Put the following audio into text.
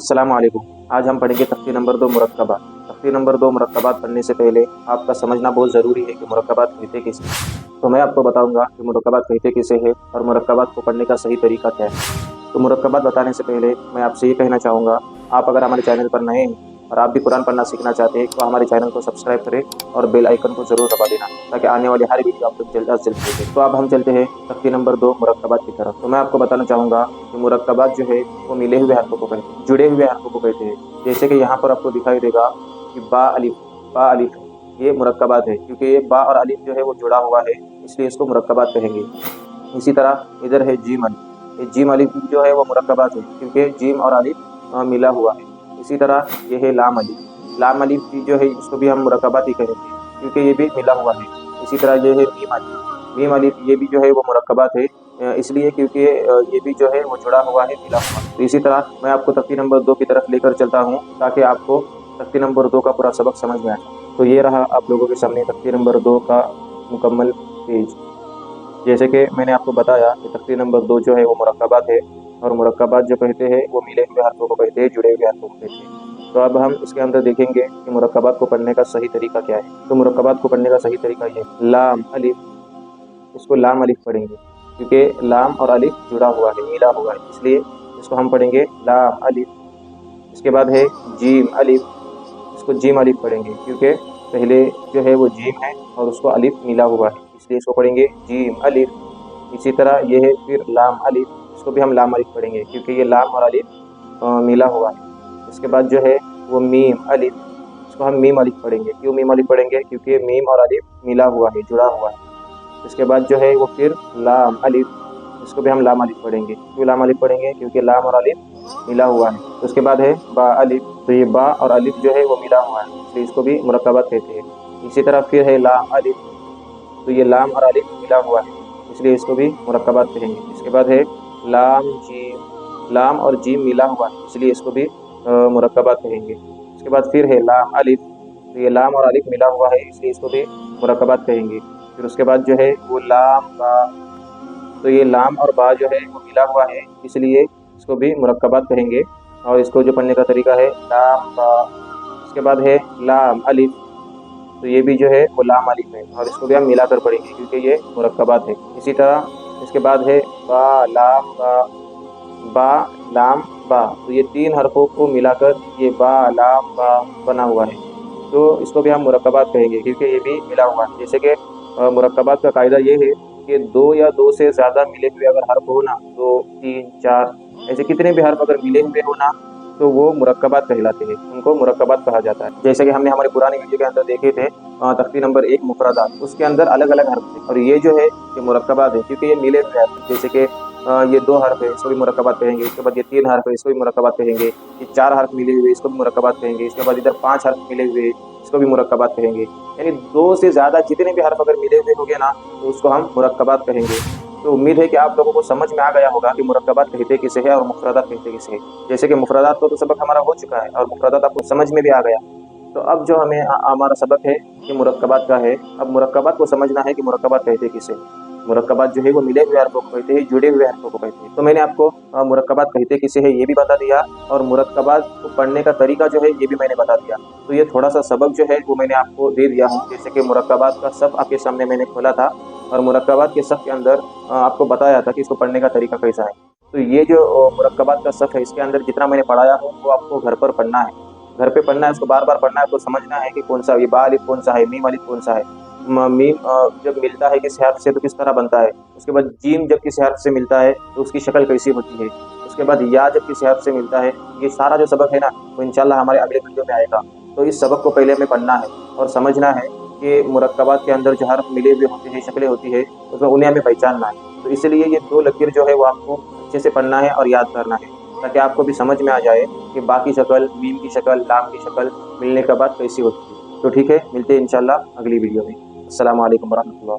अस्सलामु अलैकुम। आज हम पढ़ेंगे तख्ती नंबर 2 मुरक्कबात। तख्ती नंबर 2 मुरक्कबात पढ़ने से पहले आपका समझना बहुत ज़रूरी है कि मुरक्कबात कहते किसे हैं। तो मैं आपको बताऊंगा कि मुरक्कबात कहते किसे हैं और मुरक्कबात को पढ़ने का सही तरीका क्या है। तो मुरक्कबात बताने से पहले मैं आपसे ये कहना चाहूँगा, आप अगर हमारे चैनल पर नए हैं और आप भी कुरान पढ़ना सीखना चाहते हैं तो हमारे चैनल को सब्सक्राइब करें और बेल आइकन को ज़रूर दबा देना ताकि आने वाली हर वीडियो आप तक जल्द अज जल्द पहुंचे। तो अब हम चलते हैं तख्ती नंबर 2 मुरक्कबात की तरफ। तो मैं आपको बताना चाहूँगा कि मुरक्कबात जो है वो मिले हुए हरफों को कहते हैं, जुड़े हुए हरफों को कहते हैं। जैसे कि यहाँ पर आपको दिखाई देगा कि बा अलिफ ये मुरक्कबात है, क्योंकि ये बा और अलिफ जो है वो जुड़ा हुआ है, इसलिए इसको मुरक्कबात कहेंगे। इसी तरह इधर है जीम अलिफ, ये जीम अलिफ जो है वो मुरक्कबात है, क्योंकि जीम और अलिफ मिला हुआ है। इसी तरह ये है लाम अलिफ भी जो है इसको भी हम मुरक्कबात ही कहेंगे, क्योंकि ये भी मिला हुआ है। इसी तरह ये है मीम अलिफ ये भी जो है वो मुरक्कबात है, इसलिए क्योंकि ये भी जो है वो जुड़ा हुआ है, मिला हुआ। तो इसी तरह मैं आपको तख्ती नंबर 2 की तरफ लेकर चलता हूँ ताकि आपको तख्ती नंबर 2 का पूरा सबक समझ में आए। तो ये रहा आप लोगों के सामने तख्ती नंबर 2 का मुकम्मल पेज। जैसे कि मैंने आपको बताया कि तख्ती नंबर 2 जो है वो मुरक्कबात है, और मुरक्कबात जो कहते हैं वो मिले हुए हरफों को कहते हैं, जुड़े हुए हरफों को कहते हैं। तो अब हम इसके अंदर देखेंगे कि मुरक्कबात को पढ़ने का सही तरीका क्या है। तो मुरक्कबात को पढ़ने का सही तरीका ये लाम अलिफ, इसको लाम अलिफ पढ़ेंगे, क्योंकि लाम और अलिफ जुड़ा हुआ है, मिला हुआ है, इसलिए इसको हम पढ़ेंगे लाम अलिफ। इसके बाद है जीम अलिफ, इसको जीम अलिफ पढ़ेंगे, क्योंकि पहले जो है वो जीम है और उसको अलिफ मिला हुआ है, इसलिए इसको पढ़ेंगे जीम अलिफ। इसी तरह ये है फिर लाम अलिफ, इसको भी हम लाम अलिफ पढ़ेंगे, क्योंकि ये लाम और अलिफ मिला हुआ है। इसके बाद जो है वो मीम अलिफ, इसको हम मीम अलिफ पढ़ेंगे। क्यों मीम अलिफ पढ़ेंगे? क्योंकि मीम और अलिफ मिला हुआ है, जुड़ा हुआ है। इसके बाद जो है वो फिर लाम अलिफ, इसको भी हम लाम अलिफ पढ़ेंगे। क्यों लाम अलिफ पढ़ेंगे? क्योंकि लाम और अलिफ मिला हुआ है। तो उसके बाद है बा अलिफ, तो ये बा और अलिफ जो है वो मिला हुआ है, इसलिए इसको भी मुरक्कबात कहते हैं। इसी तरह फिर है लाम अलिफ, तो ये लाम और अलिफ मिला हुआ है, इसलिए इसको भी मुरक्कबात कहेंगे। इसके बाद है लाम जीम, लाम और जीम मिला हुआ है, इसलिए इसको भी मुरक्कबात कहेंगे। इसके बाद फिर है लाम अलिफ, तो ये लाम और अलिफ मिला हुआ है, इसलिए इसको भी मुरक्कबात कहेंगे। फिर उसके बाद जो है वो लाम बा, तो ये लाम और बा जो है वो मिला हुआ है, इसलिए इसको भी मुरक्कबात कहेंगे। और इसको जो पढ़ने का तरीका है लाम बा। इसके बाद है लाम अलिफ, तो ये भी जो है वो लाम अलिफ है, और इसको भी हम मिलाकर पढ़ेंगे क्योंकि ये मुरक्कबात है। इसी तरह इसके बाद है बा लाम बा, तो ये तीन हरफों को मिलाकर ये बा लाम बा बना हुआ है, तो इसको भी हम मुरक्कबात कहेंगे क्योंकि ये भी मिला हुआ है। जैसे कि मुरक्कबात का कायदा ये है कि दो या दो से ज़्यादा मिले हुए अगर हर्फ हो ना, 2, 3, 4 ऐसे कितने भी हर्फ अगर मिले हुए हो ना, तो वो मुरक्कबात कहलाते हैं, उनको मुरक्कबात कहा जाता है। जैसे कि हमने हमारे पुराने वीडियो के अंदर देखे थे तख्ती नंबर 1 मुफरदात, उसके अंदर अलग अलग हर्फ थे, और ये जो है ये मुरक्कबात है क्योंकि ये मिले हुए हर्फ। जैसे कि ये 2 हर्फ है, इसको भी मुरक्कबात कहेंगे। इसके बाद ये 3 हर्फ है, इसको भी मुरक्कबात कहेंगे। ये 4 हर्फ मिले हुए, इसको भी मुरक्कबात कहेंगे। इसके बाद इधर 5 हर्फ मिले हुए, इसको भी मुरक्कबात कहेंगे। यानी 2 से ज़्यादा जितने भी हर्फ अगर मिले हुए होंगे ना, तो उसको हम मुरक्कबात कहेंगे। तो उम्मीद है कि आप लोगों को समझ में आ गया होगा कि मुरक्कबात कहते किसे है और मुफरदात कहते किसे है। जैसे कि मुफरदात तो सबक हमारा हो चुका है और मुफरदात आपको समझ में भी आ गया। तो अब जो हमें हमारा सबक है कि मुरक्कबात का है। अब मुरक्कबात को समझना है कि मुरक्कबात कहते किसे। मुरक्कबात जो है वो मिले हुए हरफों को कहते हैं, जुड़े हुए हरफों को कहते हैं। तो मैंने आपको मुरक्कबात कहते किसे है ये भी बता दिया, और मुरक्कबात को पढ़ने का तरीका जो है ये भी मैंने बता दिया। तो ये थोड़ा सा सबक जो है वो मैंने आपको दे दिया हूँ। जैसे कि मुरक्कबात का सब आपके सामने मैंने खोला था, और मुरक्कबात के सब के अंदर आपको बताया था कि इसको पढ़ने का तरीका कैसा है। तो ये जो मुरक्कबात का सब है, इसके अंदर जितना मैंने पढ़ाया हो वो आपको घर पर पढ़ना है, घर पे पढ़ना है, इसको बार बार पढ़ना है। आपको समझना है कि कौन सा ये बा अलिफ कौन सा है, मीम अलिफ कौन सा है। मीम जब मिलता है किसी हर्फ से तो किस तरह बनता है। उसके बाद जीम जब किसी हर्फ से मिलता है तो उसकी शक्ल कैसी होती है। उसके बाद या जब किसी हर्फ से मिलता है। ये सारा जो सबक है ना, वो इंशाल्लाह हमारे अगले वीडियो में आएगा। तो इस सबक को पहले हमें पढ़ना है और समझना है कि मुरक्कबात के अंदर जो हर्फ मिले हुए होते हैं, शक्लें होती है, उसमें उन्हें हमें पहचानना है। तो इसलिए ये 2 लकीर जो है वो आपको अच्छे से पढ़ना है और याद करना है, ताकि आपको भी समझ में आ जाए कि बाकी शक्ल, मीम की शक्ल, लाम की शक्ल मिलने के बाद कैसी होती है। तो ठीक है, मिलते हैं इंशाल्लाह अगली वीडियो में। अस्सलामु अलैकुम वरहमतुल्लाह।